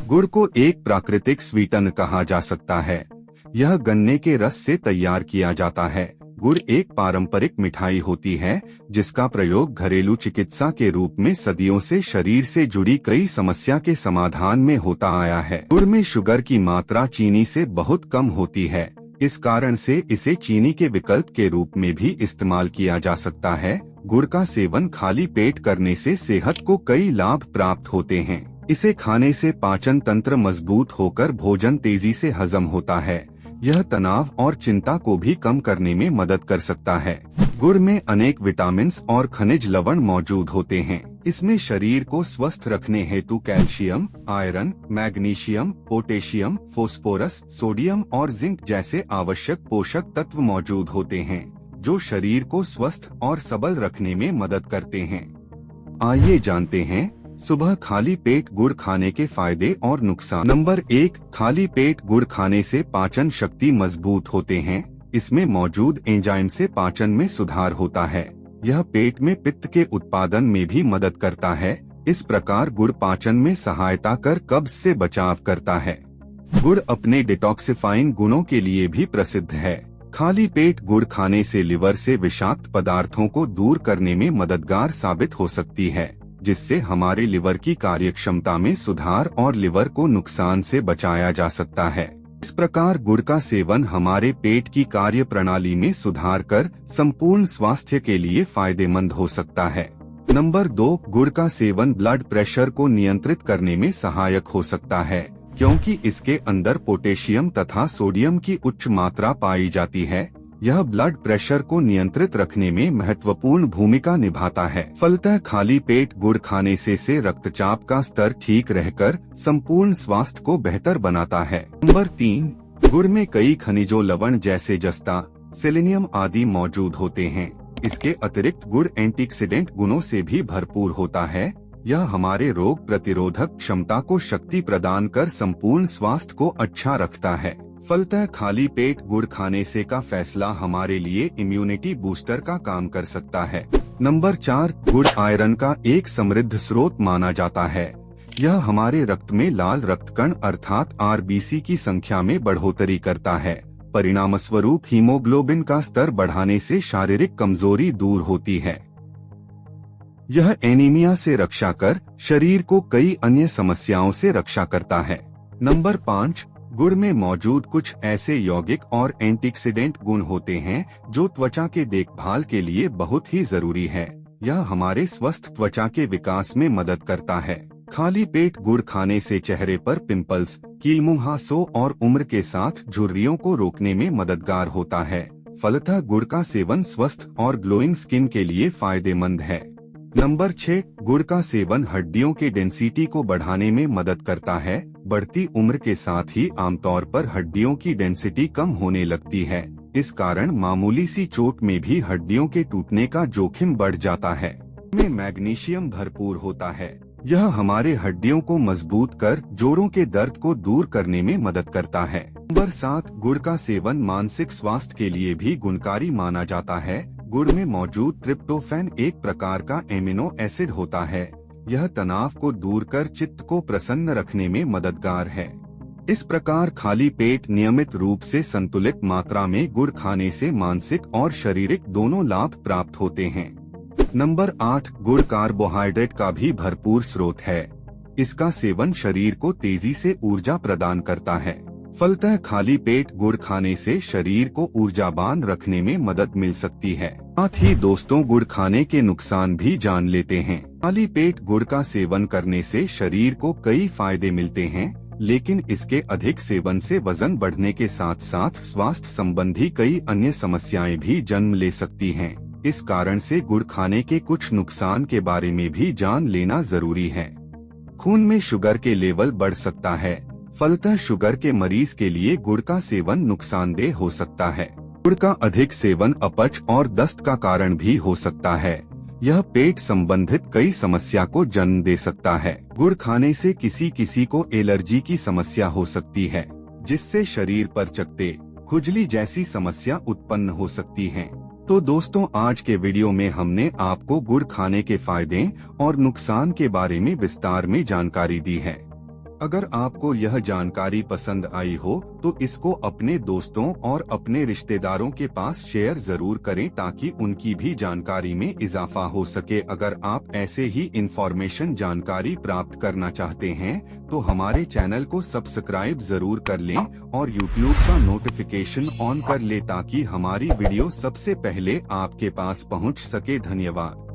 गुड़ को एक प्राकृतिक स्वीटन कहा जा सकता है। यह गन्ने के रस से तैयार किया जाता है। गुड़ एक पारंपरिक मिठाई होती है जिसका प्रयोग घरेलू चिकित्सा के रूप में सदियों से शरीर से जुड़ी कई समस्या के समाधान में होता आया है। गुड़ में शुगर की मात्रा चीनी से बहुत कम होती है, इस कारण से इसे चीनी के विकल्प के रूप में भी इस्तेमाल किया जा सकता है। गुड़ का सेवन खाली पेट करने से सेहत को कई लाभ प्राप्त होते हैं। इसे खाने से पाचन तंत्र मजबूत होकर भोजन तेजी से हजम होता है। यह तनाव और चिंता को भी कम करने में मदद कर सकता है। गुड़ में अनेक विटामिन और खनिज लवण मौजूद होते हैं। इसमें शरीर को स्वस्थ रखने हेतु calcium, iron, magnesium, potassium, phosphorus, sodium और जिंक जैसे आवश्यक पोषक तत्व मौजूद होते हैं, जो शरीर को स्वस्थ और सबल रखने में मदद करते हैं। आइए जानते हैं सुबह खाली पेट गुड़ खाने के फायदे और नुकसान। नंबर 1, खाली पेट गुड़ खाने से पाचन शक्ति मजबूत होते हैं। इसमें मौजूद एंजाइम से पाचन में सुधार होता है। यह पेट में पित्त के उत्पादन में भी मदद करता है। इस प्रकार गुड़ पाचन में सहायता कर कब्ज से बचाव करता है। गुड़ अपने डिटॉक्सिफाइंग गुणों के लिए भी प्रसिद्ध है। खाली पेट गुड़ खाने से लिवर से विषाक्त पदार्थों को दूर करने में मददगार साबित हो सकती है, जिससे हमारे लिवर की कार्यक्षमता में सुधार और लिवर को नुकसान से बचाया जा सकता है। इस प्रकार गुड़ का सेवन हमारे पेट की कार्य प्रणाली में सुधार कर संपूर्ण स्वास्थ्य के लिए फायदेमंद हो सकता है। नंबर 2, गुड़ का सेवन ब्लड प्रेशर को नियंत्रित करने में सहायक हो सकता है, क्योंकि इसके अंदर पोटेशियम तथा सोडियम की उच्च मात्रा पाई जाती है। यह ब्लड प्रेशर को नियंत्रित रखने में महत्वपूर्ण भूमिका निभाता है। फलतः खाली पेट गुड़ खाने से रक्तचाप का स्तर ठीक रहकर संपूर्ण स्वास्थ्य को बेहतर बनाता है। नंबर 3, गुड़ में कई खनिजों लवण जैसे जस्ता, सेलेनियम आदि मौजूद होते हैं। इसके अतिरिक्त गुड़ एंटीऑक्सीडेंट गुणों से भी भरपूर होता है। यह हमारे रोग प्रतिरोधक क्षमता को शक्ति प्रदान कर संपूर्ण स्वास्थ्य को अच्छा रखता है। फलतः खाली पेट गुड़ खाने से का फैसला हमारे लिए इम्यूनिटी बूस्टर का काम कर सकता है। नंबर 4, गुड़ आयरन का एक समृद्ध स्रोत माना जाता है। यह हमारे रक्त में लाल रक्तकण अर्थात आरबीसी की संख्या में बढ़ोतरी करता है। परिणामस्वरूप हीमोग्लोबिन का स्तर बढ़ाने से शारीरिक कमजोरी दूर होती है। यह एनीमिया से रक्षा कर शरीर को कई अन्य समस्याओं से रक्षा करता है। नंबर 5, गुड़ में मौजूद कुछ ऐसे यौगिक और एंटीऑक्सीडेंट गुण होते हैं जो त्वचा के देखभाल के लिए बहुत ही जरूरी है। यह हमारे स्वस्थ त्वचा के विकास में मदद करता है। खाली पेट गुड़ खाने से चेहरे पर पिंपल्स, कील मुहासों और उम्र के साथ झुर्रियों को रोकने में मददगार होता है। फलतः गुड़ का सेवन स्वस्थ और ग्लोइंग स्किन के लिए फायदेमंद है। नंबर 6, गुड़ का सेवन हड्डियों के डेंसिटी को बढ़ाने में मदद करता है। बढ़ती उम्र के साथ ही आमतौर पर हड्डियों की डेंसिटी कम होने लगती है। इस कारण मामूली सी चोट में भी हड्डियों के टूटने का जोखिम बढ़ जाता है। में मैग्नीशियम भरपूर होता है। यह हमारे हड्डियों को मजबूत कर जोड़ों के दर्द को दूर करने में मदद करता है। नंबर 7, गुड़ का सेवन मानसिक स्वास्थ्य के लिए भी गुणकारी माना जाता है। गुड़ में मौजूद ट्रिप्टोफैन एक प्रकार का एमिनो एसिड होता है। यह तनाव को दूर कर चित्त को प्रसन्न रखने में मददगार है। इस प्रकार खाली पेट नियमित रूप से संतुलित मात्रा में गुड़ खाने से मानसिक और शारीरिक दोनों लाभ प्राप्त होते हैं। नंबर 8, गुड़ कार्बोहाइड्रेट का भी भरपूर स्रोत है। इसका सेवन शरीर को तेजी से ऊर्जा प्रदान करता है। फलतः खाली पेट गुड़ खाने से शरीर को ऊर्जावान रखने में मदद मिल सकती है। साथ ही दोस्तों, गुड़ खाने के नुकसान भी जान लेते हैं। खाली पेट गुड़ का सेवन करने से शरीर को कई फायदे मिलते हैं, लेकिन इसके अधिक सेवन से वजन बढ़ने के साथ साथ स्वास्थ्य संबंधी कई अन्य समस्याएं भी जन्म ले सकती हैं। इस कारण से गुड़ खाने के कुछ नुकसान के बारे में भी जान लेना जरूरी है। खून में शुगर के लेवल बढ़ सकता है। फलतः शुगर के मरीज के लिए गुड़ का सेवन नुकसानदेह हो सकता है। गुड़ का अधिक सेवन अपच और दस्त का कारण भी हो सकता है। यह पेट संबंधित कई समस्या को जन्म दे सकता है। गुड़ खाने से किसी को एलर्जी की समस्या हो सकती है, जिससे शरीर पर चकत्ते, खुजली जैसी समस्या उत्पन्न हो सकती है। तो दोस्तों, आज के वीडियो में हमने आपको गुड़ खाने के फायदे और नुकसान के बारे में विस्तार में जानकारी दी है। अगर आपको यह जानकारी पसंद आई हो तो इसको अपने दोस्तों और अपने रिश्तेदारों के पास शेयर जरूर करें ताकि उनकी भी जानकारी में इजाफा हो सके। अगर आप ऐसे ही इंफॉर्मेशन जानकारी प्राप्त करना चाहते हैं तो हमारे चैनल को सब्सक्राइब जरूर कर लें और यूट्यूब का नोटिफिकेशन ऑन कर ले ताकि हमारी वीडियो सबसे पहले आपके पास पहुंच सके। धन्यवाद।